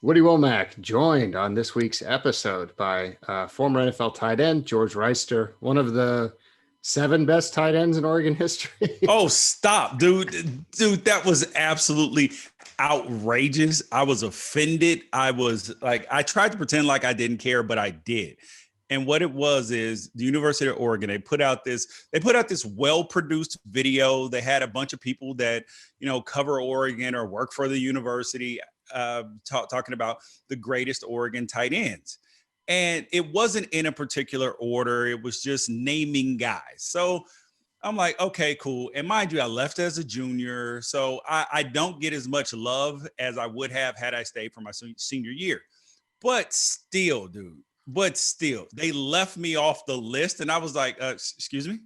Woody Wommack, joined on this week's episode by former NFL tight end George Wrighster, one of the 7 best tight ends in Oregon history. Oh, stop, dude. Dude, that was absolutely outrageous. I was offended. I tried to pretend like I didn't care, but I did. And what it was is the University of Oregon, they put out this well-produced video. They had a bunch of people that, cover Oregon or work for the university, talking about the greatest Oregon tight ends. And it wasn't in a particular order. It was just naming guys. So I'm like, okay, cool. And mind you, I left as a junior, so I don't get as much love as I would have had I stayed for my senior year. But still, they left me off the list. And I was like, excuse me.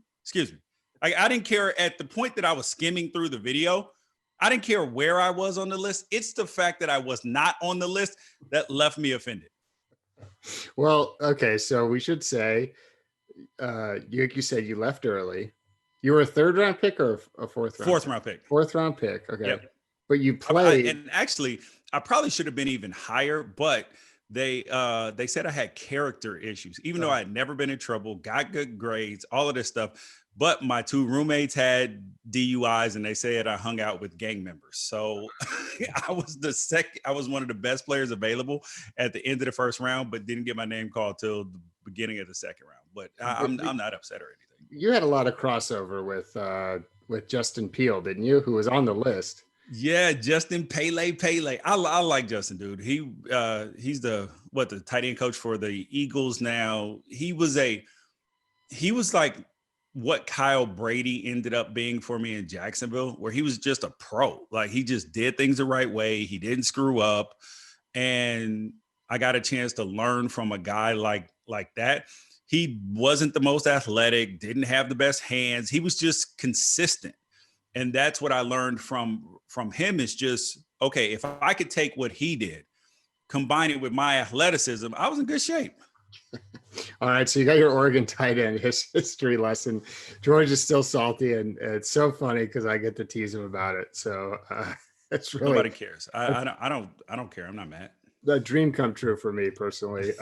I didn't care at the point that I was skimming through the video. I didn't care where I was on the list. It's the fact that I was not on the list that left me offended. Well, okay, so we should say, you said you left early. You were a 3rd-round pick or a 4th round? 4th round pick. 4th-round pick. Okay, yep. But you played, and actually, I probably should have been even higher, but they said I had character issues, even though I had never been in trouble, got good grades, all of this stuff. But my 2 roommates had DUIs, and they said I hung out with gang members. So I was one of the best players available at the end of the 1st round, but didn't get my name called till the beginning of the 2nd round. But I'm not upset or anything. You had a lot of crossover with Justin Peele, didn't you? Who was on the list. Yeah, Justin Pele. I like Justin, dude. He's the tight end coach for the Eagles now. He was like what Kyle Brady ended up being for me in Jacksonville, where he was just a pro. Like, he just did things the right way. He didn't screw up. And I got a chance to learn from a guy like that. He wasn't the most athletic, didn't have the best hands. He was just consistent. And that's what I learned from him, is just, okay, if I could take what he did, combine it with my athleticism, I was in good shape. All right, so you got your Oregon tight end history lesson. George is still salty, and it's so funny because I get to tease him about it. So it's really, nobody cares. I don't care. I'm not mad. The dream come true for me personally.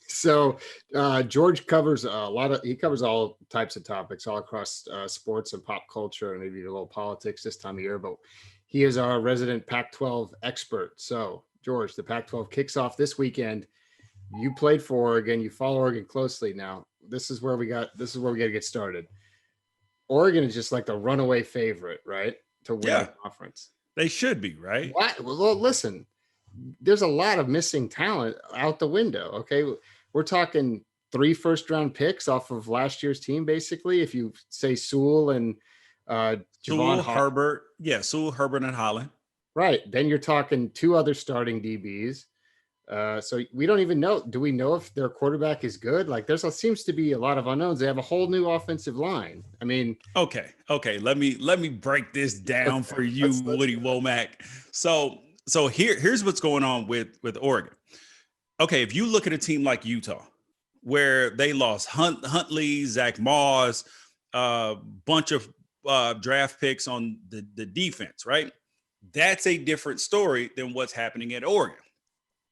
So George covers he covers all types of topics all across sports and pop culture, and maybe a little politics this time of year. But he is our resident Pac-12 expert. So George, the Pac-12 kicks off this weekend. You played for Oregon. You follow Oregon closely now. This is where we got to get started. Oregon is just like the runaway favorite, right? To win the conference. They should be, right? What? Well, listen, there's a lot of missing talent out the window. Okay. We're talking 3 first-round picks off of last year's team, basically. If you say Sewell and Herbert. Yeah, Sewell, Herbert, and Holland. Right. Then you're talking 2 other starting DBs. So we don't even know. Do we know if their quarterback is good? Like, seems to be a lot of unknowns. They have a whole new offensive line. I mean, okay. Let me break this down for you, Woody Wommack. So here's what's going on with Oregon. Okay, if you look at a team like Utah, where they lost Huntley, Zach Moss, a bunch of draft picks on the defense, right? That's a different story than what's happening at Oregon.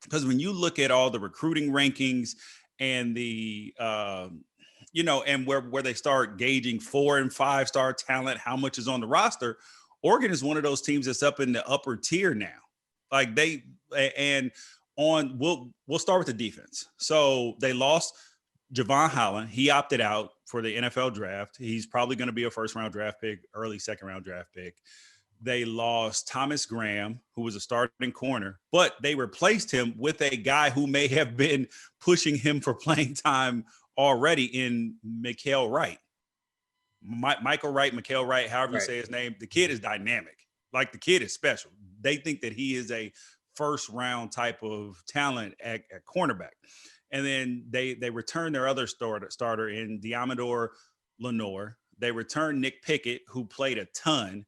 Because when you look at all the recruiting rankings and the, and where they start gauging 4- and 5-star talent, how much is on the roster, Oregon is one of those teams that's up in the upper tier now. Like we'll start with the defense. So they lost Javon Holland. He opted out for the NFL draft. He's probably going to be a 1st-round draft pick, early 2nd-round draft pick. They lost Thomas Graham, who was a starting corner, but they replaced him with a guy who may have been pushing him for playing time already in Michael Wright. Michael Wright, Michael Wright, however you say his name. The kid is dynamic. Like, the kid is special. They think that he is a 1st-round type of talent at cornerback. And then they returned their other starter in Diamador Lenore. They returned Nick Pickett, who played a ton.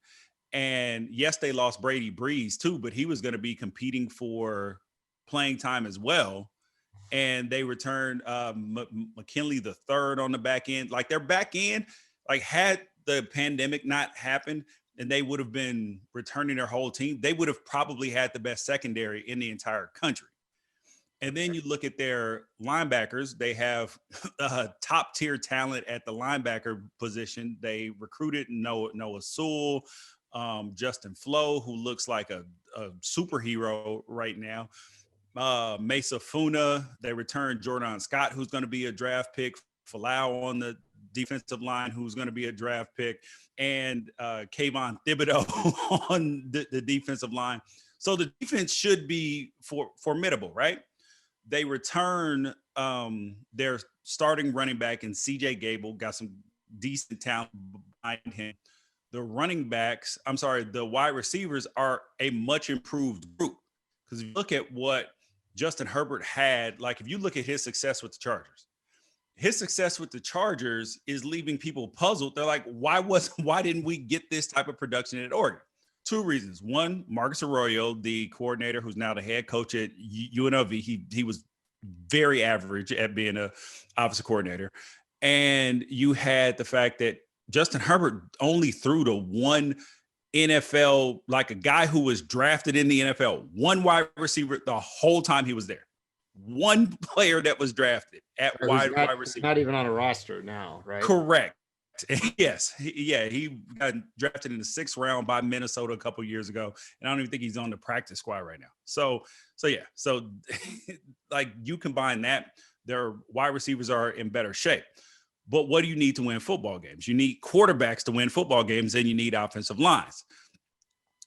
And yes, they lost Brady Breeze too, but he was going to be competing for playing time as well. And they returned McKinley the third on the back end. Like, their back end, like, had the pandemic not happened, and they would have been returning their whole team, they would have probably had the best secondary in the entire country. And then you look at their linebackers, they have top tier talent at the linebacker position. They recruited Noah Sewell, Justin Flo, who looks like a superhero right now. Mesa Funa, they returned Jordan Scott, who's going to be a draft pick, Falau on the defensive line, who's going to be a draft pick, and Kayvon Thibodeau on the defensive line. So the defense should be formidable, right? They return their starting running back in CJ Gable, got some decent talent behind him. The wide receivers are a much improved group. Because if you look at what Justin Herbert had, like if you look at his success with the Chargers is leaving people puzzled. They're like, why didn't we get this type of production at Oregon? Two reasons. One, Marcus Arroyo, the coordinator who's now the head coach at UNLV, he was very average at being an offensive coordinator. And you had the fact that Justin Herbert only threw to one NFL, like a guy who was drafted in the NFL, one wide receiver the whole time he was there. One player that was drafted at wide receiver. Not even on a roster now, right? Correct. Yes. He got drafted in the 6th round by Minnesota a couple years ago. And I don't even think he's on the practice squad right now. So like you combine that, their wide receivers are in better shape. But what do you need to win football games? You need quarterbacks to win football games, and you need offensive lines.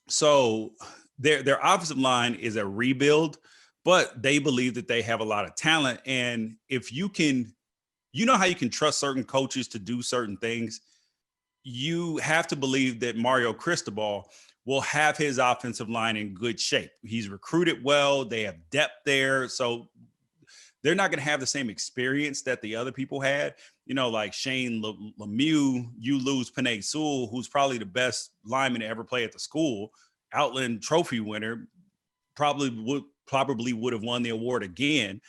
So their offensive line is a rebuild, but they believe that they have a lot of talent. And if you can, you know how you can trust certain coaches to do certain things. You have to believe that Mario Cristobal will have his offensive line in good shape. He's recruited well. They have depth there. So they're not going to have the same experience that the other people had. You know, like Shane Lemieux, you lose Penei Sewell, who's probably the best lineman to ever play at the school. Outland Trophy winner, probably would have won the award again.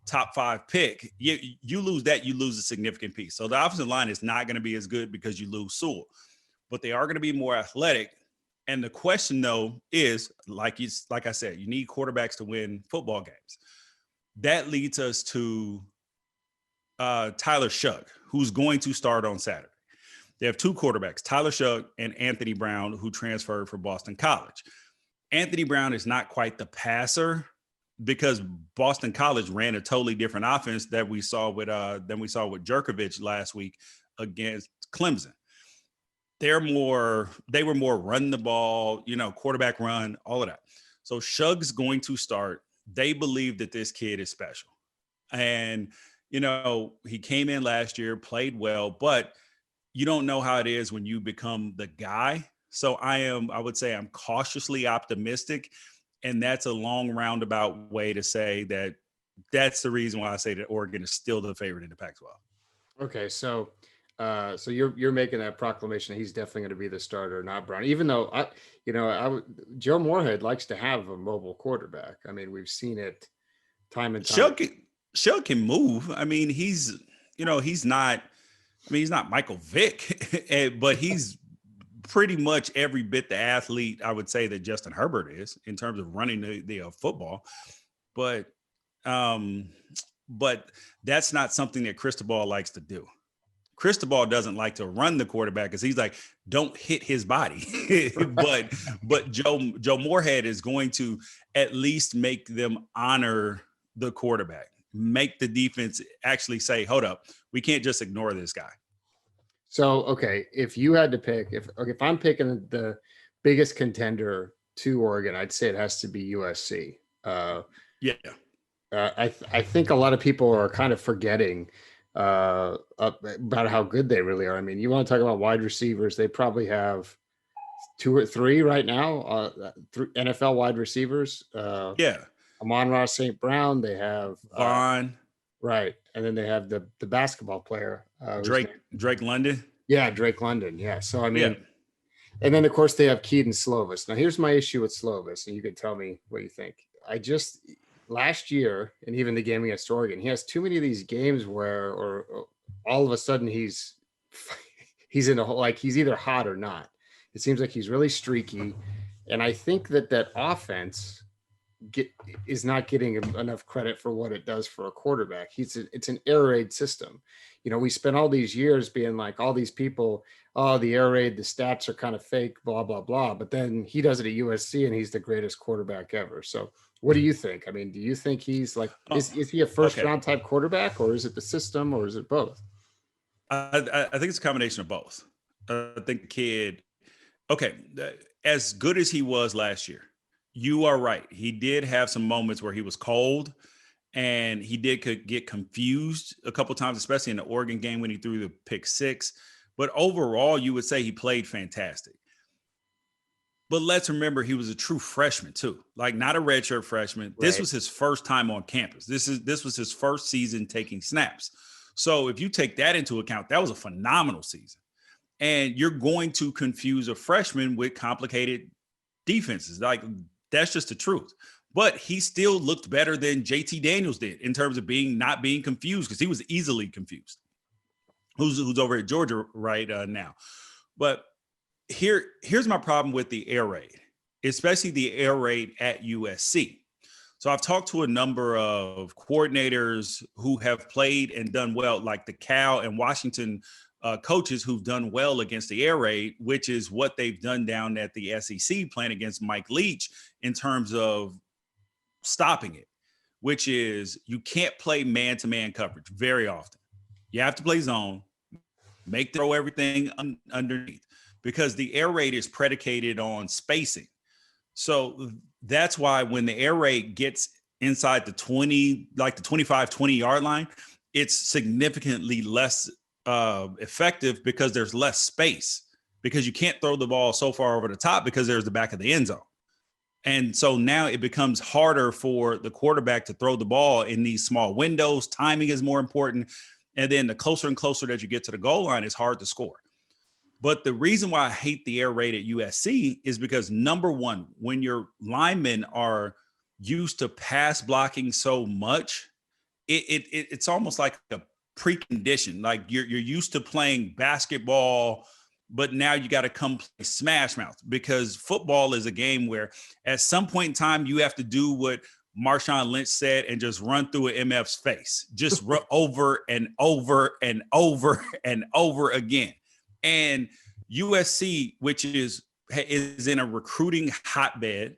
Top 5 pick. You lose that, you lose a significant piece. So the offensive line is not going to be as good because you lose Sewell, but they are going to be more athletic. And the question though is, like I said, you need quarterbacks to win football games. That leads us to Tyler Shugg, who's going to start on Saturday. They have 2 quarterbacks, Tyler Shugg and Anthony Brown, who transferred from Boston College. Anthony Brown is not quite the passer because Boston College ran a totally different offense that we saw with Jerkovich last week against Clemson. They were more run the ball, quarterback run, all of that. So Shugg's going to start. They believe that this kid is special. And, he came in last year, played well, but you don't know how it is when you become the guy. So I would say I'm cautiously optimistic. And that's a long roundabout way to say that that's the reason why I say that Oregon is still the favorite in the Pac-12. Okay. So you're making that proclamation. He's definitely going to be the starter, not Brown, even though Joe Moorhead likes to have a mobile quarterback. I mean, we've seen it time and time. Shug can move. I mean, he's not Michael Vick, but he's pretty much every bit the athlete I would say that Justin Herbert is in terms of running the football. But that's not something that Cristobal likes to do. Cristobal doesn't like to run the quarterback because he's like, don't hit his body. but Joe Moorhead is going to at least make them honor the quarterback, make the defense actually say, hold up, we can't just ignore this guy. So, okay, if you had to pick, if I'm picking the biggest contender to Oregon, I'd say it has to be USC. I think a lot of people are kind of forgetting about how good they really are. I mean, you want to talk about wide receivers? They probably have 2 or 3 right now, 3 NFL wide receivers. Amon-Ra St. Brown. They have Vaughn. Right. And then they have the basketball player. Drake London. Yeah, Drake London. Yeah. So, I mean, and then, of course, they have Keaton Slovis. Now, here's my issue with Slovis, and you can tell me what you think. Last year, and even the game against Oregon, he has too many of these games where or all of a sudden he's in a hole, like he's either hot or not. It seems like he's really streaky. And I think that offense is not getting enough credit for what it does for a quarterback. It's an air raid system. We spent all these years being like, all these people, oh, the air raid, the stats are kind of fake, blah blah blah. But then he does it at USC, and he's the greatest quarterback ever. So, what do you think? I mean, do you think he's like, is he a first Okay. round type quarterback, or is it the system, or is it both? I think it's a combination of both. I think the kid, okay, as good as he was last year, you are right. He did have some moments where he was cold, and he could get confused a couple times, especially in the Oregon game when he threw the pick six. But overall, you would say he played fantastic. But let's remember, he was a true freshman too, like not a redshirt freshman. This Right. was his first time on campus. This was his first season taking snaps. So if you take that into account, that was a phenomenal season. And you're going to confuse a freshman with complicated defenses. Like, that's just the truth. But he still looked better than JT Daniels did in terms of not being confused, because he was easily confused. Who's over at Georgia right now. But here's my problem with the air raid, especially the air raid at USC. So I've talked to a number of coordinators who have played and done well, like the Cal and Washington coaches who've done well against the air raid, which is what they've done down at the SEC playing against Mike Leach in terms of stopping it, which is you can't play man-to-man coverage very often. You have to play zone, throw everything underneath, because the air raid is predicated on spacing. So that's why when the air raid gets inside the 20, like the 25, 20-yard line, it's significantly less effective because there's less space, because you can't throw the ball so far over the top because there's the back of the end zone. And so now it becomes harder for the quarterback to throw the ball in these small windows. Timing is more important. And then the closer and closer that you get to the goal line, it's hard to score. But the reason why I hate the air raid at USC is because, number one, when your linemen are used to pass blocking so much, it's almost like a precondition. Like you're used to playing basketball, but now you got to come play smash mouth, because football is a game where at some point in time you have to do what Marshawn Lynch said and just run through an MF's face, just run over and over and over and over again. And USC, which is in a recruiting hotbed,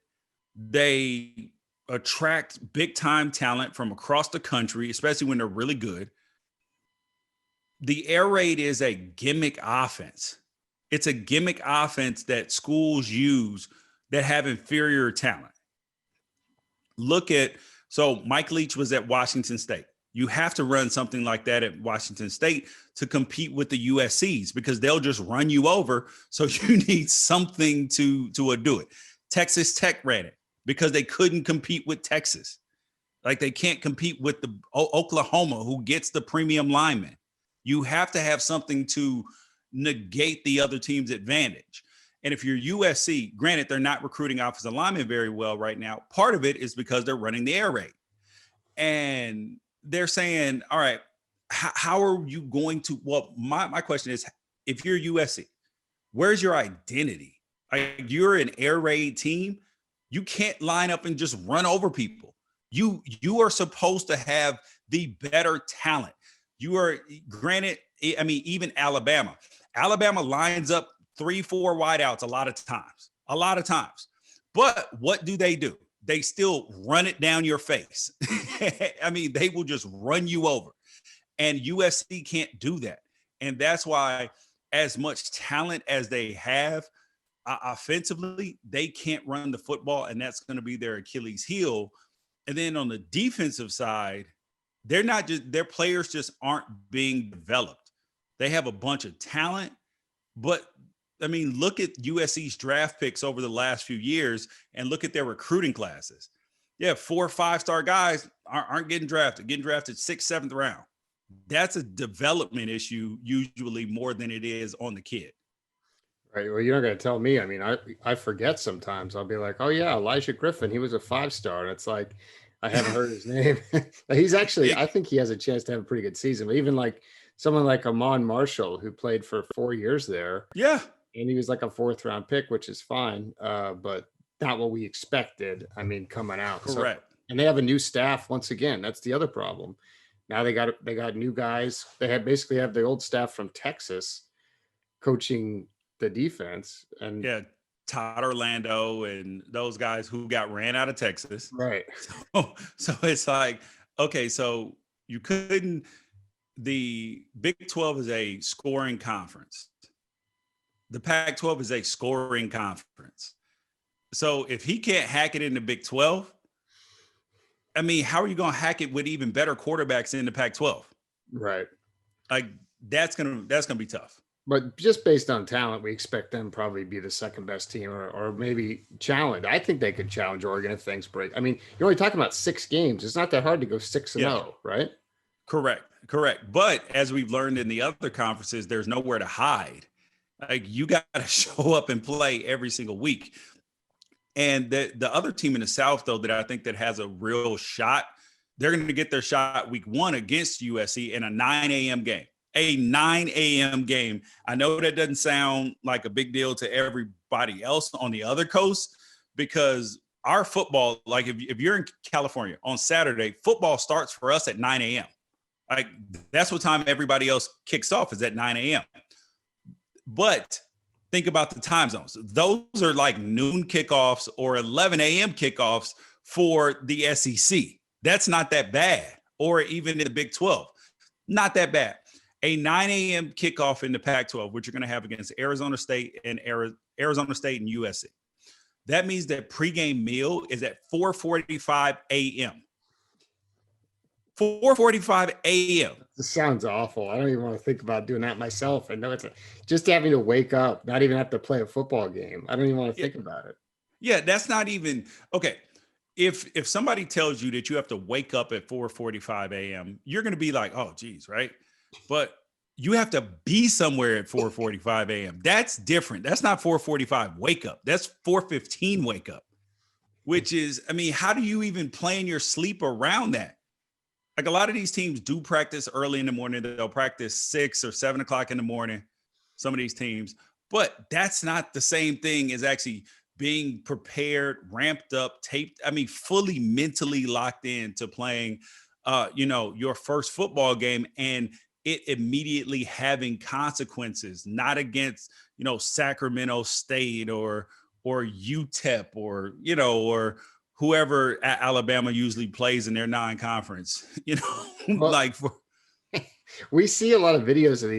they attract big time talent from across the country, especially when they're really good. The air raid is a gimmick offense. It's a gimmick offense that schools use that have inferior talent. So Mike Leach was at Washington State. You have to run something like that at Washington State to compete with the USCs, because they'll just run you over. So you need something to do it. Texas Tech ran it because they couldn't compete with Texas. Like they can't compete with the Oklahoma, who gets the premium linemen. You have to have something to negate the other team's advantage. And if you're USC, granted, they're not recruiting offensive linemen very well right now. Part of it is because they're running the air raid. And they're saying, all right, how are you going to, well, my question is, if you're USC, where's your identity? Like, you're an air raid team. You can't line up and just run over people. You are supposed to have the better talent. You are, granted, I mean, even Alabama lines up 3-4 wideouts a lot of times. But what do? They still run it down your face. I mean, they will just run you over. And USC can't do that. And that's why, as much talent as they have offensively, they can't run the football. And that's going to be their Achilles heel. And then on the defensive side, their players just aren't being developed. They have a bunch of talent, but I mean, look at USC's draft picks over the last few years and look at their recruiting classes. Yeah, 4 or 5-star guys aren't getting drafted 6th, 7th round. That's a development issue usually more than it is on the kid. Right. Well, you're not going to tell me. I mean, I forget sometimes. I'll be like, oh yeah, Elijah Griffin. He was a 5-star. And it's like, I haven't heard his name. He's actually, I think he has a chance to have a pretty good season. But even like someone like Amon Marshall, who played for 4 years there. Yeah. and he was like a 4th-round pick, which is fine, but not what we expected. I mean, coming out. So, Correct. and they have a new staff once again. That's the other problem. Now they got new guys. They had basically have the old staff from Texas coaching the defense, and Yeah. Todd Orlando and those guys who got ran out of Texas. right, So it's like, okay, so you couldn't, the Big 12 is a scoring conference. The Pac-12 is a scoring conference. So if he can't hack it in the Big 12, I mean, how are you going to hack it with even better quarterbacks in the Pac-12? right. Like that's gonna be tough. But just based on talent, we expect them probably be the second best team, or maybe challenge. I think they could challenge Oregon if things break. I mean, you're only talking about 6 games. It's not that hard to go 6-0, right? Correct. But as we've learned in the other conferences, there's nowhere to hide. Like you got to show up and play every single week. And the other team in the South, though, that I think that has a real shot, they're going to get their shot week 1 against USC in a 9 a.m. game. A 9 a.m. game. I know that doesn't sound like a big deal to everybody else on the other coast, because our football, like if you're in California on Saturday, football starts for us at 9 a.m. Like that's what time everybody else kicks off, is at 9 a.m. But think about the time zones. Those are like noon kickoffs or 11 a.m. kickoffs for the SEC. That's not that bad. Or even in the Big 12, not that bad. A 9 a.m. kickoff in the Pac-12, which you're going to have against Arizona State and USC. That means that pregame meal is at 4:45 a.m. 4:45 a.m. This sounds awful. I don't even want to think about doing that myself. I know just having to wake up, not even have to play a football game. I don't even want to think about it. Yeah, that's not even okay. If somebody tells you that you have to wake up at 4:45 a.m., you're going to be like, oh, geez, right? But you have to be somewhere at 4:45 a.m. That's different. That's not 4:45 wake up. That's 4:15 wake up, which is, I mean, how do you even plan your sleep around that? Like a lot of these teams do practice early in the morning. They'll practice 6 or 7 o'clock in the morning, some of these teams, but that's not the same thing as actually being prepared, ramped up, taped. I mean, fully mentally locked in to playing, your first football game, and it immediately having consequences, not against, Sacramento State or UTEP or whoever Alabama usually plays in their non-conference, Well, like we see a lot of videos of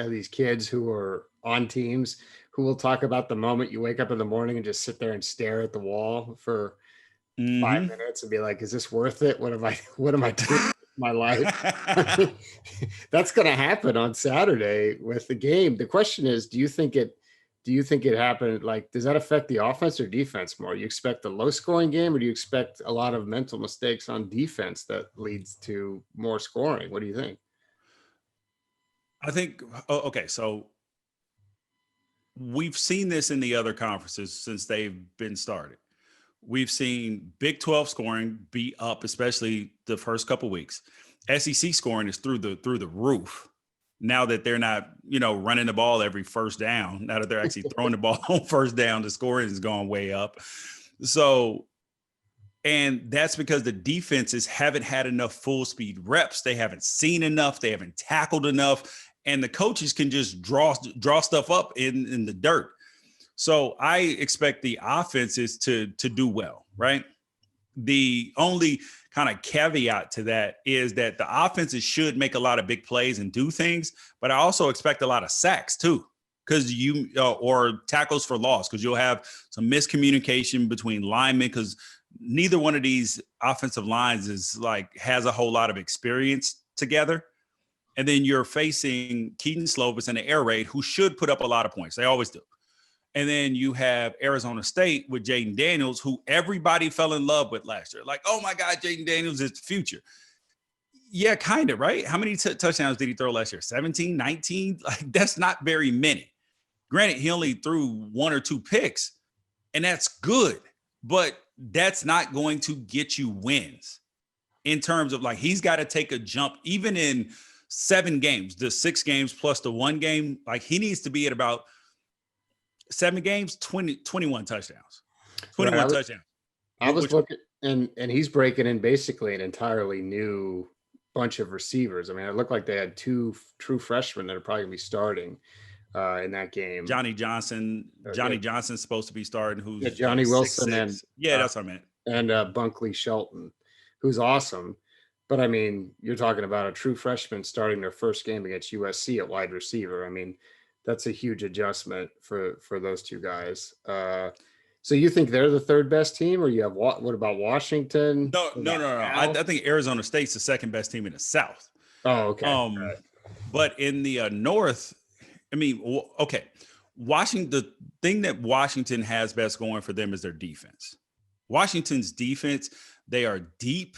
these kids who are on teams who will talk about the moment you wake up in the morning and just sit there and stare at the wall for 5 minutes and be like, is this worth it? What am I doing with my life? That's going to happen on Saturday with the game. The question is, do you think it happened? Like, does that affect the offense or defense more? You expect a low scoring game, or do you expect a lot of mental mistakes on defense that leads to more scoring? What do you think? I think, okay, so we've seen this in the other conferences since they've been started. We've seen Big 12 scoring be up, especially the first couple weeks. SEC scoring is through the roof now that they're not, running the ball every first down. Now that they're actually throwing the ball on first down, the scoring has gone way up. So, and that's because the defenses haven't had enough full speed reps. They haven't seen enough. They haven't tackled enough. And the coaches can just draw stuff up in the dirt. So I expect the offenses to do well, right? The only kind of caveat to that is that the offenses should make a lot of big plays and do things, but I also expect a lot of sacks too, because or tackles for loss, because you'll have some miscommunication between linemen, because neither one of these offensive lines has a whole lot of experience together. And then you're facing Keaton Slovis and the air raid, who should put up a lot of points. They always do. And then you have Arizona State with Jaden Daniels, who everybody fell in love with last year. Like, oh my God, Jaden Daniels is the future. Yeah, kind of, right? How many touchdowns did he throw last year? 17, 19? Like, that's not very many. Granted, he only threw 1 or 2 picks, and that's good, but that's not going to get you wins in terms of, like, he's got to take a jump, even in 7 games, the 6 games plus the 1 game. Like, he needs to be at about 7 games, 21 touchdowns. Right. 21 touchdowns. I was looking, and he's breaking in basically an entirely new bunch of receivers. I mean, it looked like they had 2 true freshmen that are probably gonna be starting in that game. Johnny Johnson. Johnny Johnson's supposed to be starting. Who's Johnny Wilson 6'6". and that's what I meant. And Bunkley Shelton, who's awesome. But I mean, you're talking about a true freshman starting their first game against USC at wide receiver. I mean, that's a huge adjustment for those 2 guys. So you think they're the 3rd best team, or you have what about Washington? No. I think Arizona State's the 2nd best team in the South. Oh, okay. Right. But in the North, I mean, okay, Washington. The thing that Washington has best going for them is their defense. Washington's defense, they are deep,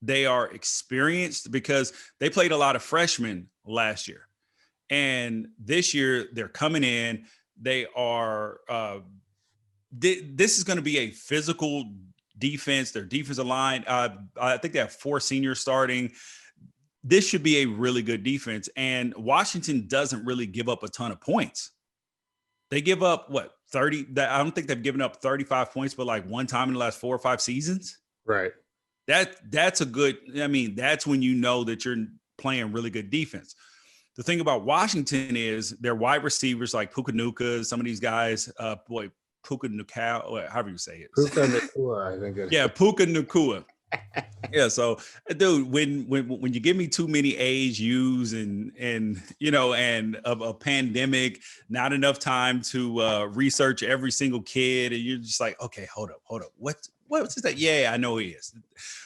they are experienced because they played a lot of freshmen last year, and this year they're coming in. They are. This is going to be a physical defense. Their defensive line, I think they have 4 seniors starting. This should be a really good defense. And Washington doesn't really give up a ton of points. They give up 30. I don't think they've given up 35 points, but like one time in the last 4 or 5 seasons. Right. That's a good. I mean, that's when you know that you're playing really good defense. The thing about Washington is their wide receivers like Puka Nacua, some of these guys, Puka Nacua, however you say it. Puka Nacua, I think. Yeah, Puka Nacua. Yeah, so dude, when you give me too many A's, U's, and you know, and of a pandemic, not enough time to research every single kid, and you're just like, okay, hold up, what's that? Yeah, I know he is.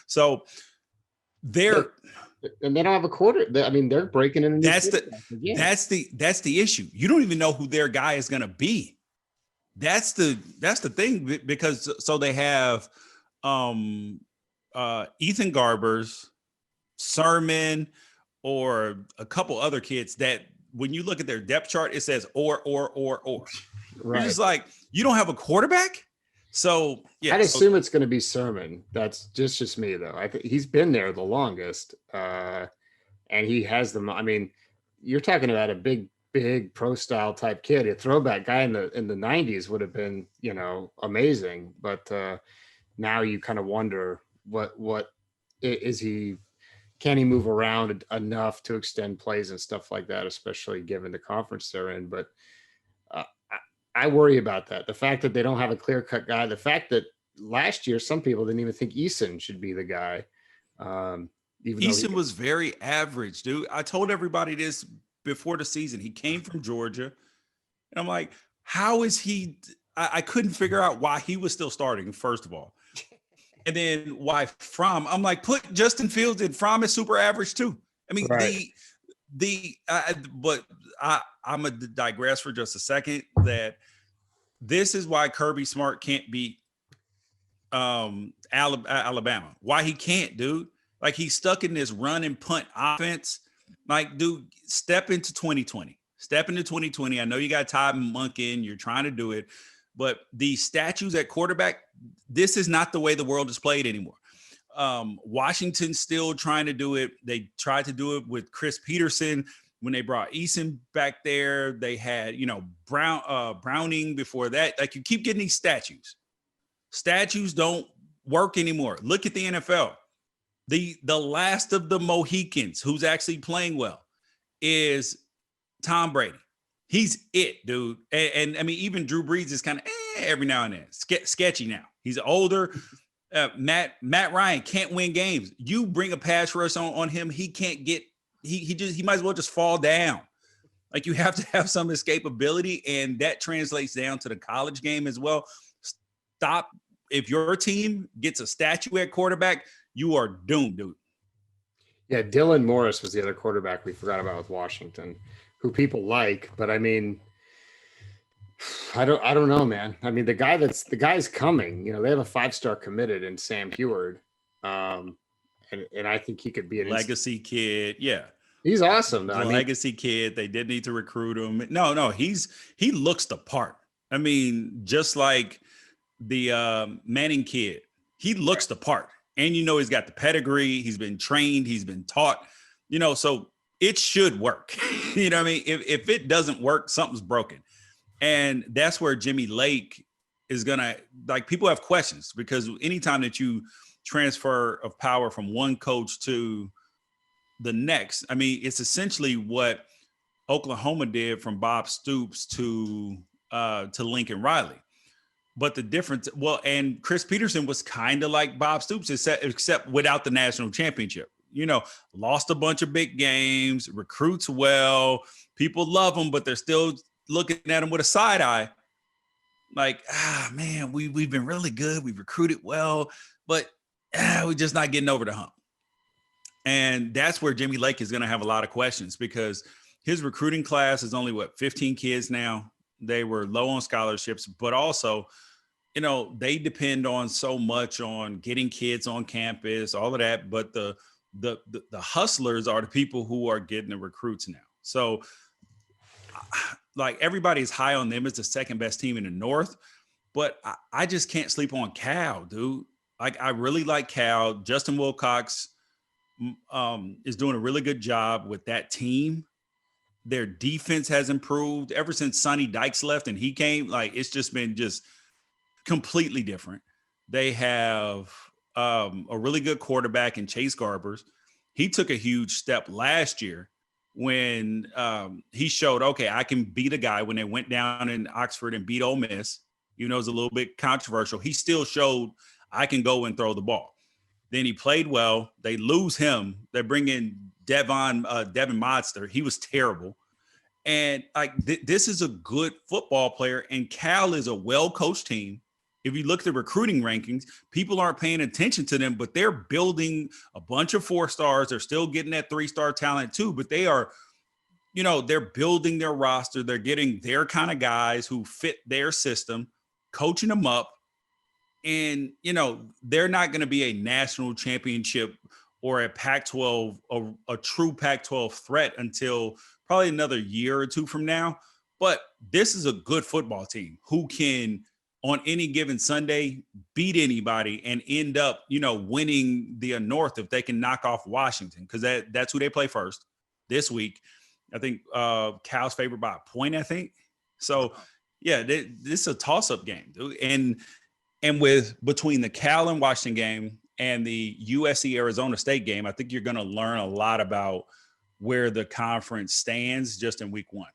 So they're and they don't have a quarter. I mean, they're breaking in. That's the issue. You don't even know who their guy is going to be. That's the thing, because so they have Ethan Garbers, Sermon, or a couple other kids that when you look at their depth chart, it says or. Right. You're just like, you don't have a quarterback? So yeah. I'd assume it's going to be Sermon. That's just me though. I think he's been there the longest. And he has them. I mean, you're talking about a big pro style type kid. A throwback guy in the 90s would have been, you know, amazing. But now you kind of wonder what is he, can he move around enough to extend plays and stuff like that, especially given the conference they're in. But I worry about that. The fact that they don't have a clear cut guy, the fact that last year some people didn't even think Eason should be the guy. Eason was very average, dude. I told everybody this before the season. He came from Georgia, and I'm like, how is he? I couldn't figure out why he was still starting, first of all, and then why Fromm. I'm like, put Justin Fields in. Fromm is super average too. I mean, right. But I'm gonna digress for just a second. That this is why Kirby Smart can't beat Alabama. Why he can't, dude? Like, he's stuck in this run and punt offense. Like, dude, step into 2020. Step into 2020. I know you got Todd Monken. You're trying to do it. But the statues at quarterback, this is not the way the world is played anymore. Washington's still trying to do it. They tried to do it with Chris Peterson when they brought Eason back there. They had, you know, Browning before that. Like, you keep getting these statues. Statues don't work anymore. Look at the NFL. The last of the Mohicans who's actually playing well is Tom Brady. He's it, dude. And I mean, even Drew Brees is kind of every now and then sketchy now. He's older. Matt Ryan can't win games. You bring a pass rush on him, he can't get. He might as well just fall down. Like, you have to have some escapability, and that translates down to the college game as well. Stop. If your team gets a statue at quarterback, you are doomed, dude. Yeah, Dylan Morris was the other quarterback we forgot about with Washington, who people like, but I mean, I don't know, man. I mean, the guy's coming. You know, they have a 5-star committed in Sam Heward, and I think he could be an legacy kid. Yeah, he's awesome. Though. Legacy kid. They did need to recruit him. No, he looks the part. I mean, just like the Manning kid, he looks the part. And you know, he's got the pedigree. He's been trained. He's been taught. You know, so it should work. You know what I mean? If it doesn't work, something's broken. And that's where Jimmy Lake is going to, like, people have questions because anytime that you transfer of power from one coach to the next, I mean, it's essentially what Oklahoma did from Bob Stoops to Lincoln Riley. But the difference, well, and Chris Peterson was kind of like Bob Stoops, except without the national championship. You know, lost a bunch of big games, recruits well, people love him, but they're still looking at him with a side eye. Like, man, we've been really good. We've recruited well, but we're just not getting over the hump. And that's where Jimmy Lake is going to have a lot of questions because his recruiting class is only 15 kids now. They were low on scholarships, but also, you know, they depend on so much on getting kids on campus, all of that. But the hustlers are the people who are getting the recruits now. So like everybody's high on them as the second best team in the North, but I just can't sleep on Cal, dude. Like I really like Cal. Justin Wilcox is doing a really good job with that team. Their defense has improved ever since Sonny Dykes left and he came. Like it's just been just completely different. They have a really good quarterback in Chase Garbers. He took a huge step last year when he showed, okay, I can beat a guy when they went down in Oxford and beat Ole Miss. You know, it's a little bit controversial. He still showed I can go and throw the ball. Then he played well. They lose him. They bring in Devin Modster. He was terrible. And like this is a good football player. And Cal is a well-coached team. If you look at the recruiting rankings, people aren't paying attention to them, but they're building a bunch of 4 stars. They're still getting that 3-star talent too, but they are, you know, they're building their roster. They're getting their kind of guys who fit their system, coaching them up. And, you know, they're not going to be a national championship or a Pac-12, a true Pac-12 threat until probably another year or two from now. But this is a good football team who can, on any given Sunday, beat anybody and end up, you know, winning the North if they can knock off Washington, because that's who they play first this week. I think Cal's favored by a point, I think. So, yeah, this is a toss-up game, dude. And with between the Cal and Washington game and the USC Arizona State game, I think you're going to learn a lot about where the conference stands just in week 1.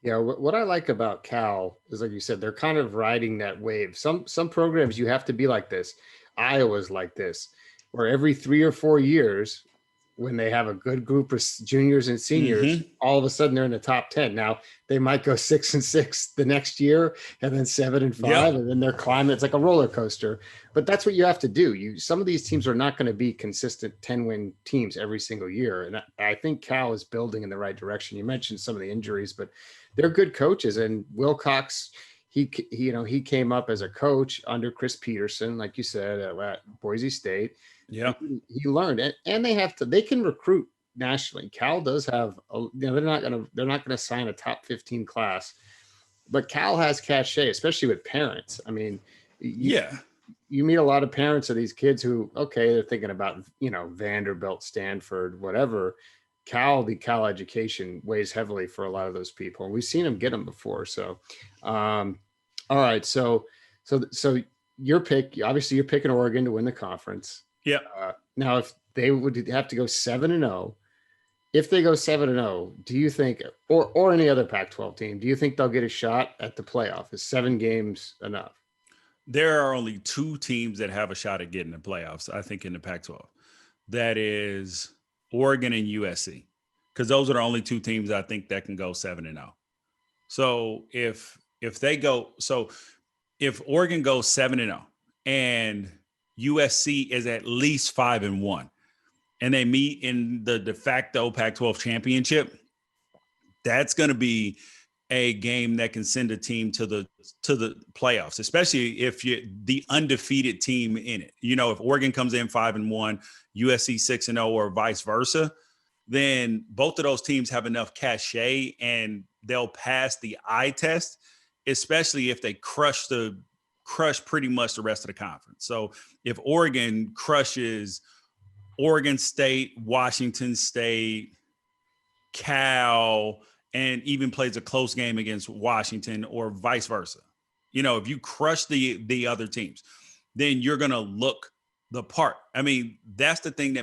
Yeah, what I like about Cal is, like you said, they're kind of riding that wave. Some programs you have to be like this. Iowa's like this, where every 3 or 4 years, when they have a good group of juniors and seniors, all of a sudden they're in the top 10. Now they might go 6-6 the next year, and then 7-5, and then they're climbing. It's like a roller coaster. But that's what you have to do. Some of these teams are not going to be consistent 10-win teams every single year, and I think Cal is building in the right direction. You mentioned some of the injuries, but they're good coaches. And Wilcox, he came up as a coach under Chris Peterson, like you said, at Boise State. Yeah, he learned, and they can recruit nationally. Cal does have, they're not going to sign a top 15 class, but Cal has cachet, especially with parents. I mean, you meet a lot of parents of these kids who, okay, they're thinking about, you know, Vanderbilt, Stanford, whatever. The Cal education weighs heavily for a lot of those people. We've seen them get them before. So, all right. So your pick, obviously you're picking Oregon to win the conference. Yeah. Now, if they would have to go 7-0, if they go 7-0, do you think, or any other Pac-12 team, do you think they'll get a shot at the playoff? Is 7 games enough? There are only 2 teams that have a shot at getting the playoffs, I think, in the Pac-12. That is Oregon and USC, because those are the only 2 teams I think that can go 7-0. So if Oregon goes 7-0 and USC is at least 5-1, and they meet in the de facto Pac-12 championship, that's going to be a game that can send a team to the playoffs, especially if you're the undefeated team in it. You know, if Oregon comes in 5-1, USC 6-0, or vice versa, then both of those teams have enough cachet and they'll pass the eye test, especially if they crush pretty much the rest of the conference. So if Oregon crushes Oregon State, Washington State, Cal, and even plays a close game against Washington or vice versa. You know, if you crush the other teams, then you're going to look the part. I mean, that's the thing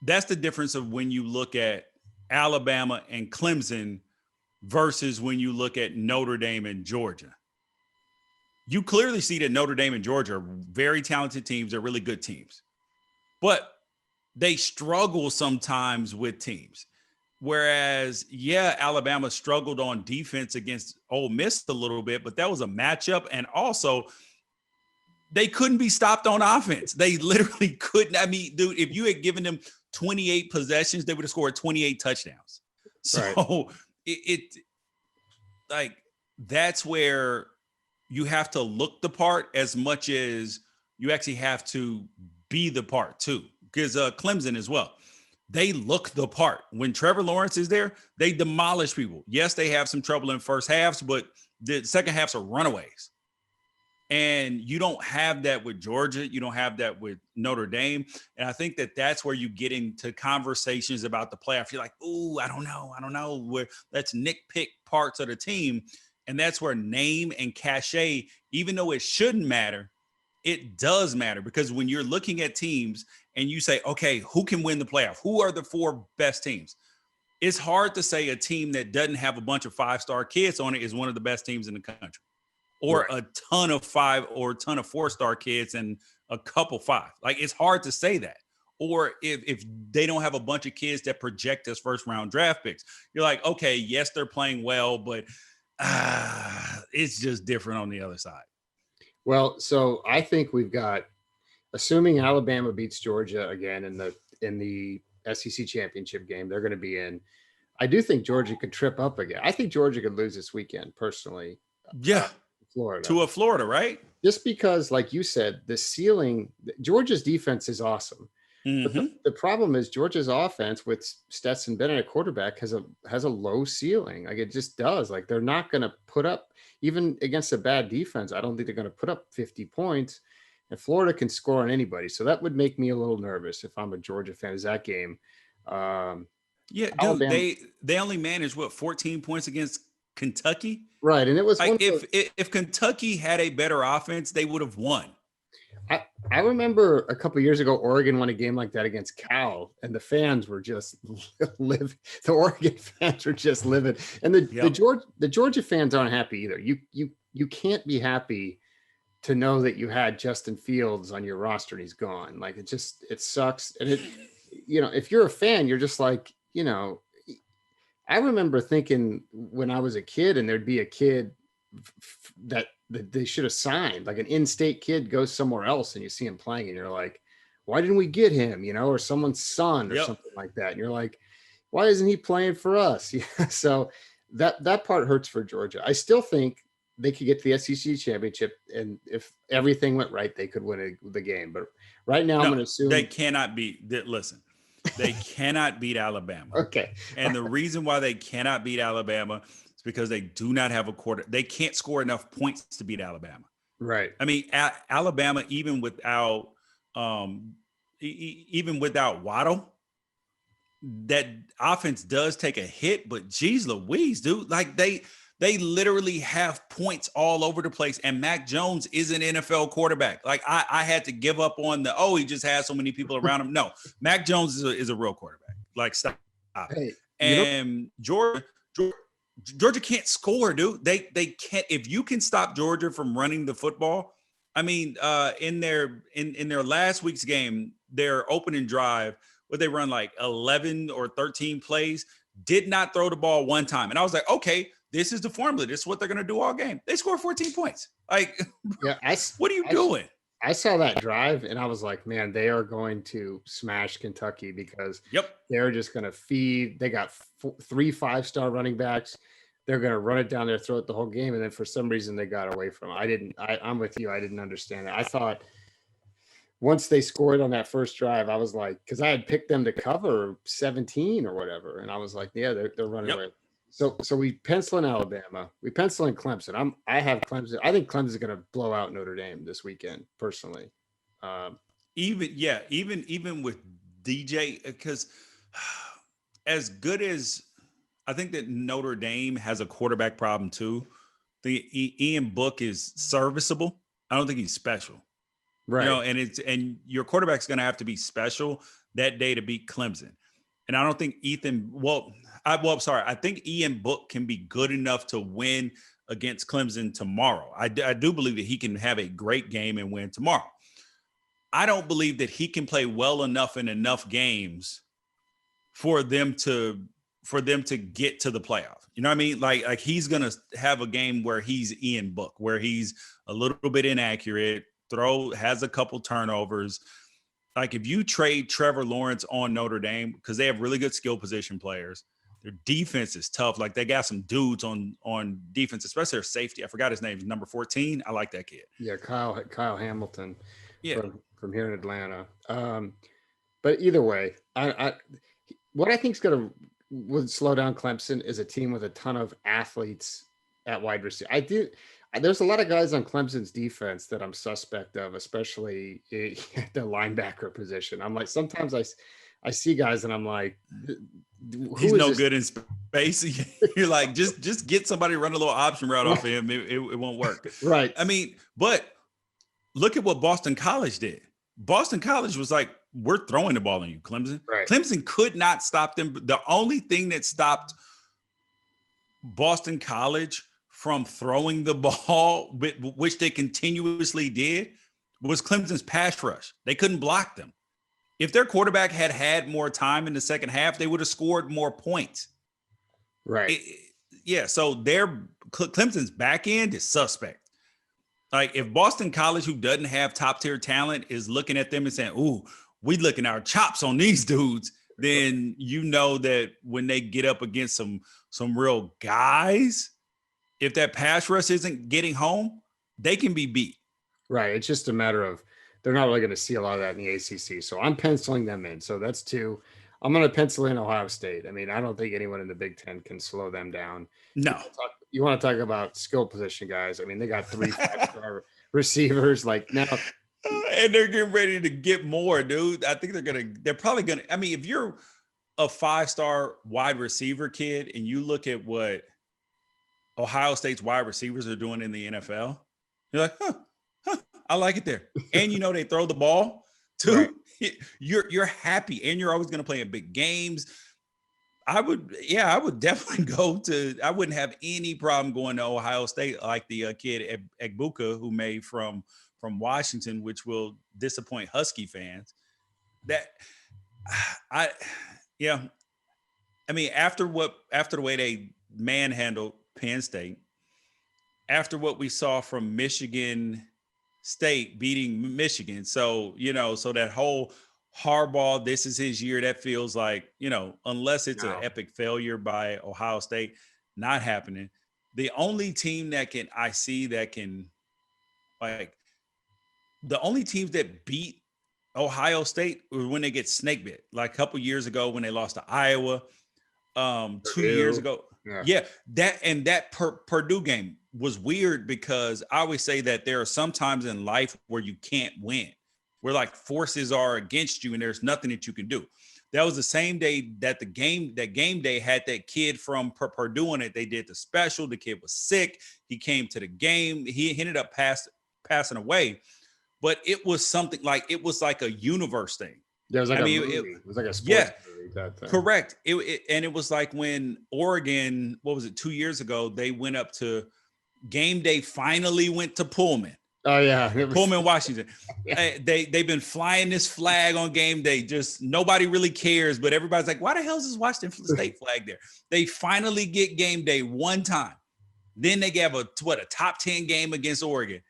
that's the difference of when you look at Alabama and Clemson versus when you look at Notre Dame and Georgia. You clearly see that Notre Dame and Georgia are very talented teams. They're really good teams, but they struggle sometimes with teams. Whereas, yeah, Alabama struggled on defense against Ole Miss a little bit, but that was a matchup. And also, they couldn't be stopped on offense. They literally couldn't. I mean, dude, if you had given them 28 possessions, they would have scored 28 touchdowns. So right. it like, that's where you have to look the part as much as you actually have to be the part too. Because Clemson as well. They look the part. When Trevor Lawrence is there, they demolish people. Yes, they have some trouble in first halves, but the second halves are runaways. And you don't have that with Georgia. You don't have that with Notre Dame. And I think that that's where you get into conversations about the playoff. You're like, ooh, I don't know. Where let's nitpick parts of the team. And that's where name and cachet, even though it shouldn't matter, it does matter. Because when you're looking at teams and you say, okay, who can win the playoff? Who are the 4 best teams? It's hard to say a team that doesn't have a bunch of 5-star kids on it is one of the best teams in the country, or right. a ton of 5 or a ton of 4-star kids and a couple 5. Like, it's hard to say that. Or if they don't have a bunch of kids that project as first-round draft picks, you're like, okay, yes, they're playing well, but it's just different on the other side. Well, so I think we've got, assuming Alabama beats Georgia again in the SEC championship game, they're going to be in. I do think Georgia could trip up again. I think Georgia could lose this weekend, personally. Yeah, Florida. To a Florida, right? Just because, like you said, the ceiling. Georgia's defense is awesome, but the problem is Georgia's offense with Stetson Bennett at quarterback has a low ceiling. Like, it just does. Like, they're not going to put up, even against a bad defense, I don't think they're going to put up 50 points. And Florida can score on anybody. So that would make me a little nervous if I'm a Georgia fan. Is that game? Yeah, dude, Alabama, they only managed 14 points against Kentucky? Right. And it was like, if Kentucky had a better offense, they would have won. I remember a couple of years ago, Oregon won a game like that against Cal, and the fans were just livid. The Oregon fans were just livid, and the Georgia fans aren't happy either. You can't be happy to know that you had Justin Fields on your roster and he's gone. Like, it sucks. And if you're a fan, you're just like, I remember thinking when I was a kid and there'd be a kid that they should have signed, like an in-state kid goes somewhere else and you see him playing and you're like, why didn't we get him? Or someone's son or something like that. And you're like, why isn't he playing for us? So that part hurts for Georgia. I still think they could get to the SEC championship, and if everything went right, they could win the game. But right now, I'm going to assume they cannot beat. Listen, they cannot beat Alabama. Okay, and the reason why they cannot beat Alabama is because they do not have a quarter. They can't score enough points to beat Alabama. Right. I mean, Alabama, even without Waddle, that offense does take a hit. But geez Louise, dude, like they literally have points all over the place. And Mac Jones is an NFL quarterback. Like, I had to give up on he just has so many people around him. No, Mac Jones is a real quarterback. Like, stop. Hey, and Georgia can't score, dude. They can't. If you can stop Georgia from running the football, I mean, in their last week's game, their opening drive, where they run like 11 or 13 plays, did not throw the ball one time. And I was like, okay, this is the formula. This is what they're going to do all game. They score 14 points. Like, yeah, what are you doing? I saw that drive and I was like, man, they are going to smash Kentucky because they're just going to feed. They got 3 5-star running backs. They're going to run it down their throat the whole game. And then for some reason they got away from it. I'm with you. I didn't understand it. I thought once they scored on that first drive, I was like, because I had picked them to cover 17 or whatever. And I was like, yeah, they're running away. So we pencil in Alabama. We pencil in Clemson. I have Clemson. I think Clemson is going to blow out Notre Dame this weekend, personally. Even with DJ, because as good as I think that Notre Dame has a quarterback problem too. Ian Book is serviceable. I don't think he's special. Right. And your quarterback's going to have to be special that day to beat Clemson. And I don't think I think Ian Book can be good enough to win against Clemson tomorrow. I do believe that he can have a great game and win tomorrow. I don't believe that he can play well enough in enough games for them to get to the playoff. You know what I mean? Like he's going to have a game where he's Ian Book, where he's a little bit inaccurate, has a couple turnovers. Like if you trade Trevor Lawrence on Notre Dame, because they have really good skill position players, their defense is tough. Like they got some dudes on defense, especially their safety. I forgot his name, number 14. I like that kid. Yeah, Kyle Hamilton. Yeah. From here in Atlanta. But either way, what I think would slow down Clemson is a team with a ton of athletes at wide receiver. There's a lot of guys on Clemson's defense that I'm suspect of, especially at the linebacker position. I'm like, sometimes I see guys and I'm like, he's no good in space. You're like, just get somebody run a little option route off of him. It won't work. Right. I mean, but look at what Boston College did. Boston College was like, we're throwing the ball on you, Clemson. Right. Clemson could not stop them. The only thing that stopped Boston College from throwing the ball, which they continuously did, was Clemson's pass rush. They couldn't block them. If their quarterback had more time in the second half, they would have scored more points. Right. So Clemson's back end is suspect. Like if Boston College, who doesn't have top tier talent, is looking at them and saying, "Ooh, we licking our chops on these dudes," then you know that when they get up against some real guys, if that pass rush isn't getting home, they can be beat. Right. It's just a matter of they're not really going to see a lot of that in the ACC. So I'm penciling them in. So that's 2. I'm going to pencil in Ohio State. I mean, I don't think anyone in the Big Ten can slow them down. No. You want to talk about skill position guys. I mean, they got 3 5-star receivers like now. And they're getting ready to get more, dude. I think they're probably going to, I mean, if you're a 5-star wide receiver kid and you look at what Ohio State's wide receivers are doing in the NFL, you're like, I like it there. And they throw the ball too. Right. You're happy, and you're always going to play in big games. I would definitely I wouldn't have any problem going to Ohio State like the kid Egbuka who made from Washington, which will disappoint Husky fans. I mean, after the way they manhandled Penn State, after what we saw from Michigan State beating Michigan. So that whole Harbaugh, this is his year, that feels like, unless it's an epic failure by Ohio State, not happening. The only team the only teams that beat Ohio State was when they get snake bit, like a couple years ago when they lost to Iowa, 2 years ago. Yeah. That Purdue game was weird because I always say that there are some times in life where you can't win, where like forces are against you and there's nothing that you can do. That was the same day that that game day had that kid from Purdue in it. They did the special. The kid was sick. He came to the game. He ended up passing away, but it was something like, it was like a universe thing. Yeah, it was like it was like a sports movie. Correct. It was like when Oregon, what was it, 2 years ago, they went up to game day, finally went to Pullman. Oh yeah, Pullman, Washington. Yeah. They've been flying this flag on game day. Just nobody really cares, but everybody's like, "Why the hell is this Washington State flag there?" They finally get game day one time. Then they gave a top 10 game against Oregon,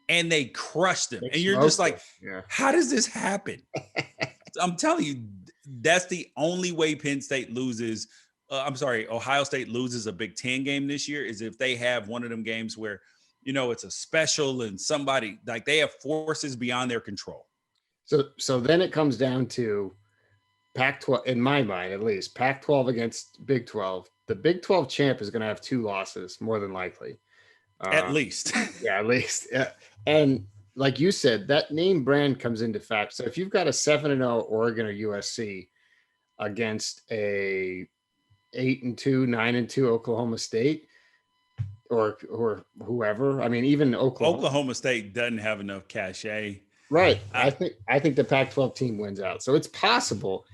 and they crushed them. And you're just like, how does this happen? I'm telling you, that's the only way Ohio State loses a Big Ten game this year, is if they have one of them games where, it's a special and somebody, like, they have forces beyond their control. So then it comes down to Pac-12, in my mind, at least, Pac-12 against Big 12. The Big 12 champ is going to have 2 losses, more than likely. At least. Yeah, at least. Yeah. And like you said, that name brand comes into fact. So if you've got a 7-0 Oregon or USC against a 8-2, 9-2 Oklahoma State or whoever. I mean, even Oklahoma. Oklahoma State doesn't have enough cachet. Right. I, I think the Pac-12 team wins out. So it's possible.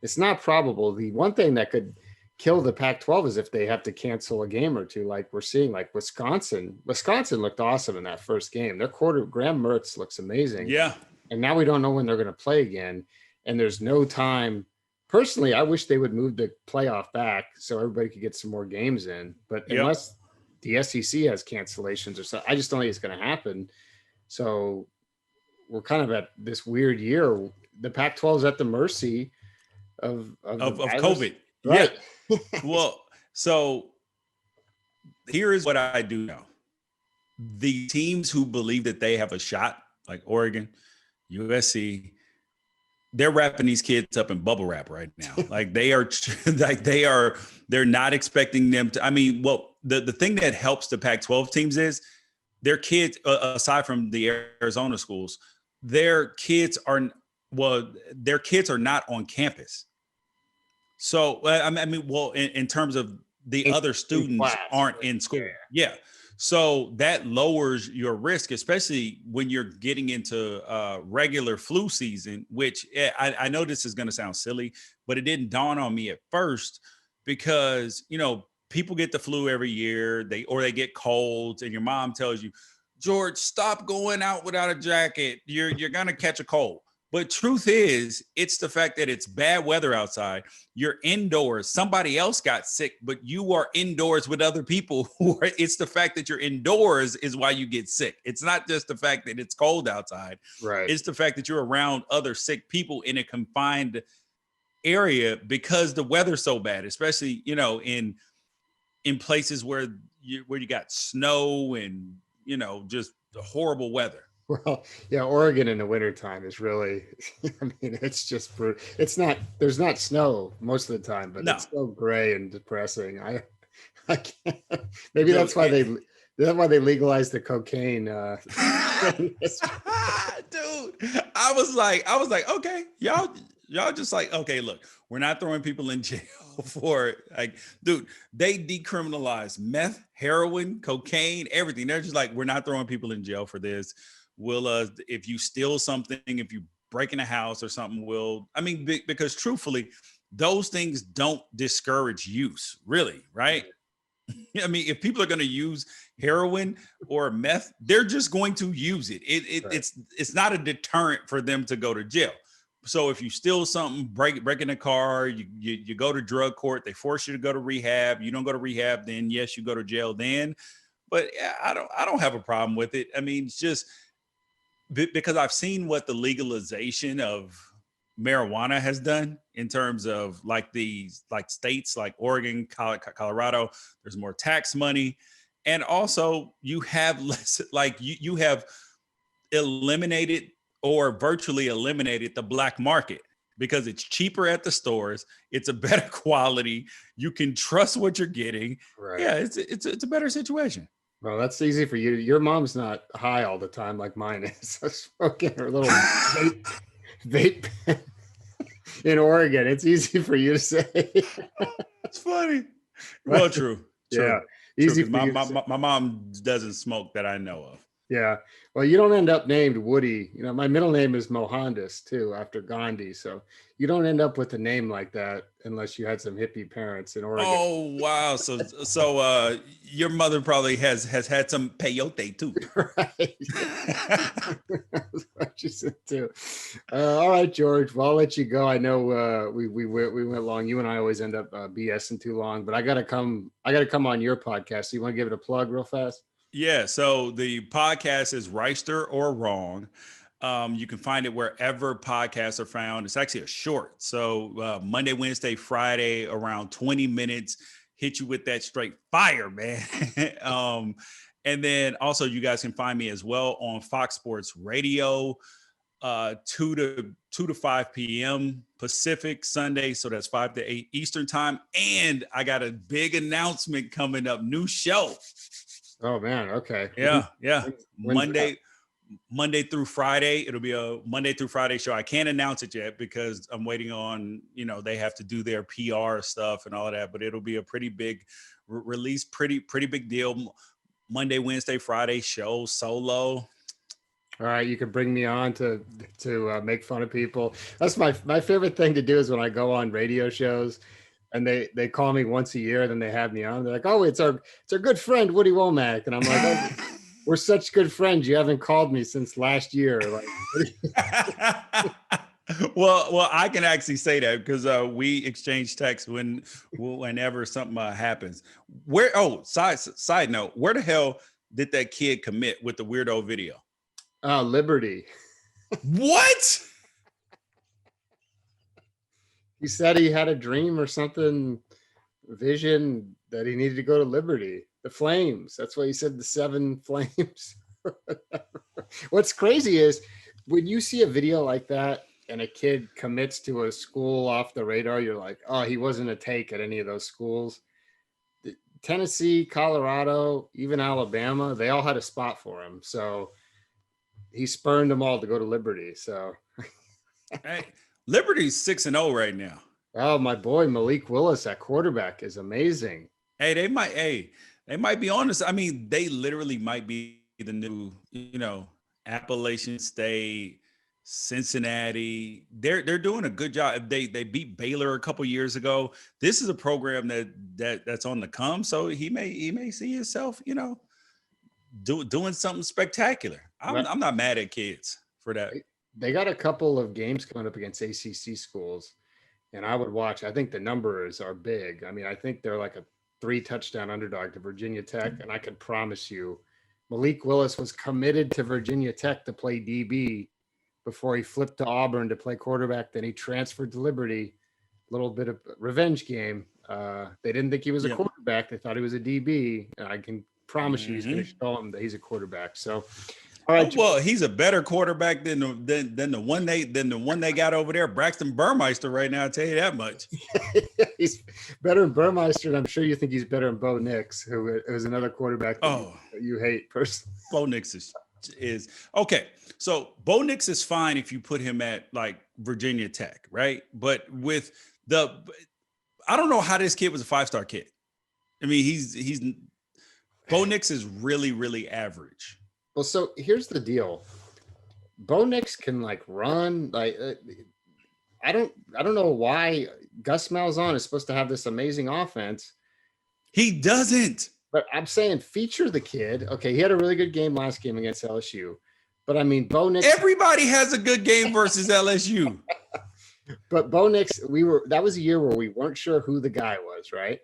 It's not probable. The one thing that could kill the Pac-12 is if they have to cancel a game or two, like we're seeing, like Wisconsin. Wisconsin looked awesome in that first game. Their quarter, Graham Mertz, looks amazing. yeah. And now we don't know when they're going to play again. And there's no time. Personally, I wish they would move the playoff back so everybody could get some more games in. But unless the SEC has cancellations or something, I just don't think it's going to happen. So we're kind of at this weird year. The Pac-12 is at the mercy of COVID. Right. Yeah. Well, so here is what I do know. The teams who believe that they have a shot, like Oregon, USC, they're wrapping these kids up in bubble wrap right now. Like they're not expecting them to. I mean, well, the thing that helps the Pac-12 teams is their kids, aside from the Arizona schools, their kids are not on campus. So, I mean, well, in terms of the other students aren't in school. Yeah. So that lowers your risk, especially when you're getting into regular flu season, which I know this is going to sound silly, but it didn't dawn on me at first because, people get the flu every year, they get colds, and your mom tells you, George, stop going out without a jacket. You're going to catch a cold. But truth is, it's the fact that it's bad weather outside. You're indoors. Somebody else got sick, but you are indoors with other people. It's the fact that you're indoors is why you get sick. It's not just the fact that it's cold outside. Right. It's the fact that you're around other sick people in a confined area because the weather's so bad, especially, in places where you got snow and, just horrible weather. Well, yeah, Oregon in the wintertime is really, I mean, it's just there's not snow most of the time, but it's so gray and depressing. I can't, maybe that's why they legalized the cocaine. Dude, I was like, okay, y'all just like, okay, look, we're not throwing people in jail for dude, they decriminalized meth, heroin, cocaine, everything. They're just like, we're not throwing people in jail for this. If you steal something, if you break in a house or something, because truthfully, those things don't discourage use, really, right? I mean, if people are going to use heroin or meth, they're just going to use it. It's not a deterrent for them to go to jail. So if you steal something, break in a car, you go to drug court, they force you to go to rehab. You don't go to rehab, then yes, you go to jail then. But I don't have a problem with it. I mean, it's just because I've seen what the legalization of marijuana has done in terms of states like Oregon, Colorado. There's more tax money, and also you have less. You have eliminated or virtually eliminated the black market because it's cheaper at the stores. It's a better quality. You can trust what you're getting. Right. Yeah, it's a better situation. Well, that's easy for you. Your mom's not high all the time like mine is. So smoking her little vape in Oregon. It's easy for you to say. It's funny. Well, true. Yeah. Easy. My mom doesn't smoke that I know of. Yeah. Well, you don't end up named Woody. My middle name is Mohandas too, after Gandhi. So you don't end up with a name like that unless you had some hippie parents in Oregon. Oh, wow. So your mother probably has had some peyote too. Right. That's what she said too. All right, George. Well, I'll let you go. I know we went long. You and I always end up BSing too long, but I gotta come on your podcast. So you want to give it a plug real fast? Yeah, so the podcast is Wrighster or Wrong. You can find it wherever podcasts are found. It's actually a short. So Monday, Wednesday, Friday, around 20 minutes, hit you with that straight fire, man. And then also you guys can find me as well on Fox Sports Radio, 2 to 5 p.m. Pacific Sunday. So that's 5 to 8 Eastern time. And I got a big announcement coming up, new show. Oh man. Okay. Yeah. When's Monday through Friday. It'll be a Monday through Friday show. I can't announce it yet because I'm waiting on, they have to do their PR stuff and all that, but it'll be a pretty big release, pretty big deal. Monday, Wednesday, Friday show solo. All right, you can bring me on to make fun of people. That's my favorite thing to do is when I go on radio shows, and they call me once a year, then they have me on. They're like, "Oh, it's our good friend Woody Wommack," and I'm like, "Oh, we're such good friends. You haven't called me since last year." Like, well, I can actually say that because we exchange texts whenever something happens. Side note, where the hell did that kid commit with the weirdo video? Liberty. What? He said he had a dream or something, vision that he needed to go to Liberty, the Flames. That's what he said, the 7 Flames. What's crazy is when you see a video like that and a kid commits to a school off the radar, you're like, oh, he wasn't a take at any of those schools. Tennessee, Colorado, even Alabama, they all had a spot for him. So he spurned them all to go to Liberty. So hey, Liberty's 6-0 right now. Oh, my boy Malik Willis at quarterback is amazing. Hey, they might be honest. I mean, they literally might be the new, Appalachian State, Cincinnati. They're doing a good job. They beat Baylor a couple years ago. This is a program that's on the come. So he may see himself, doing something spectacular. I'm not mad at kids for that. They got a couple of games coming up against ACC schools, and I would watch. I think the numbers are big. I mean, I think they're like a 3-touchdown underdog to Virginia Tech, and I can promise you, Malik Willis was committed to Virginia Tech to play DB before he flipped to Auburn to play quarterback. Then he transferred to Liberty. A little bit of revenge game. They didn't think he was a quarterback. They thought he was a DB. And I can promise you he's going to show them that he's a quarterback. So, all right. Well, he's a better quarterback than the one they got over there, Braxton Burmeister. Right now, I'll tell you that much. He's better than Burmeister, and I'm sure you think he's better than Bo Nix, who is another quarterback that you hate personally. Bo Nix is okay. So Bo Nix is fine if you put him at like Virginia Tech, right? But with I don't know how this kid was a 5-star kid. I mean, he's Bo Nix is really, really average. Well, so here's the deal. Bo Nix can like run. Like I don't know why Gus Malzahn is supposed to have this amazing offense. He doesn't. But I'm saying feature the kid. Okay, he had a really good game last game against LSU. But I mean, Bo Nix. Everybody has a good game versus LSU. But Bo Nix, that was a year where we weren't sure who the guy was, right?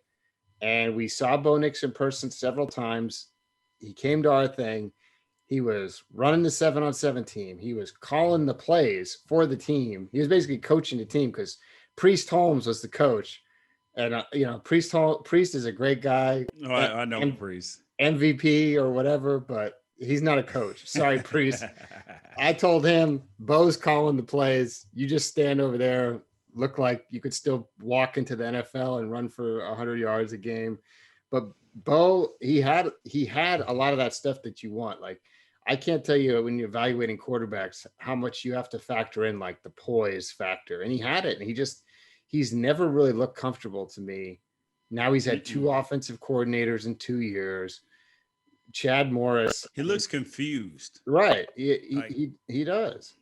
And we saw Bo Nix in person several times. He came to our thing. He was running the 7-on-7 team. He was calling the plays for the team. He was basically coaching the team because Priest Holmes was the coach. And, Priest is a great guy. Oh, I know Priest. MVP or whatever, but he's not a coach. Sorry, Priest. I told him, Bo's calling the plays. You just stand over there, look like you could still walk into the NFL and run for 100 yards a game. But Bo, he had a lot of that stuff that you want. Like, I can't tell you when you're evaluating quarterbacks how much you have to factor in like the poise factor. And he had it. And he's never really looked comfortable to me. Now he's had 2 offensive coordinators in 2 years. Chad Morris. He looks confused. Right. He does.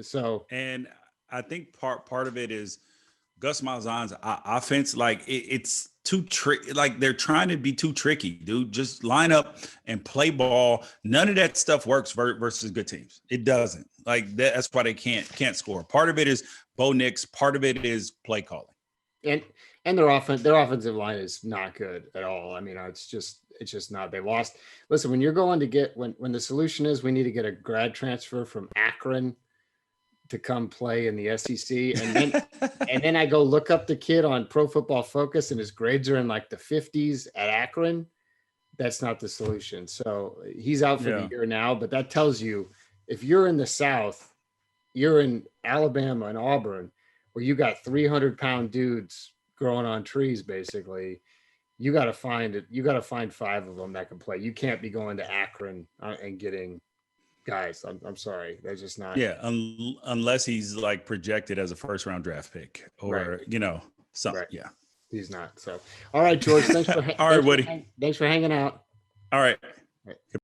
So, and I think part of it is Gus Malzahn's offense. Like it's too tricky. Like they're trying to be too tricky, dude. Just line up and play ball. None of that stuff works versus good teams. It doesn't. Like that's why they can't score. Part of it is Bo Nix. Part of it is play calling. And their offensive line is not good at all. I mean, it's just not. They lost. Listen, when you're going to get when the solution is we need to get a grad transfer from Akron to come play in the SEC, and then I go look up the kid on Pro Football Focus, and his grades are in like the 50s at Akron. That's not the solution. So he's out for the year now. But that tells you if you're in the South, you're in Alabama and Auburn, where you got 300-pound dudes growing on trees, basically. You got to find 5 of them that can play. You can't be going to Akron and getting guys. I'm sorry. They're just not. Yeah, unless he's like projected as a first round draft pick or Right. something. Right. Yeah. He's not. So, all right, George. Thanks for All right, Woody. thanks for hanging out. All right.